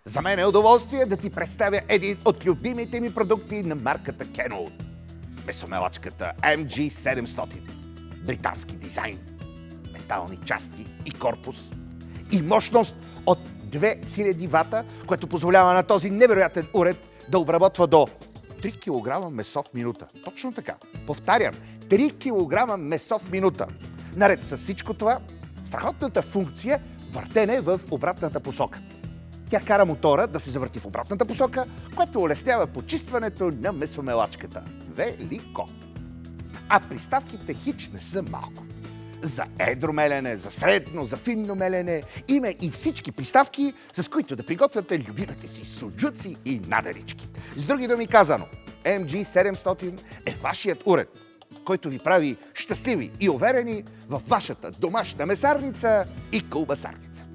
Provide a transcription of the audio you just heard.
За мен е удоволствие да ти представя един от любимите ми продукти на марката Kenwood. Месомелачката MG700. Британски дизайн, метални части и корпус. И мощност от 2000 вата, което позволява на този невероятен уред да обработва до 3 кг месо в минута. Точно така. Повтарям, 3 кг месо в минута. Наред с всичко това, страхотната функция въртене в обратната посока. Тя кара мотора да се завърти в обратната посока, което улеснява почистването на месомелачката. Велико! А приставките хич не са малко. За едро мелене, за средно, за финно мелене има и всички приставки, с които да приготвяте любимите си суджуци и надарички. С други думи казано, MG700 е вашият уред, който ви прави щастливи и уверени във вашата домашна месарница и колбасарница.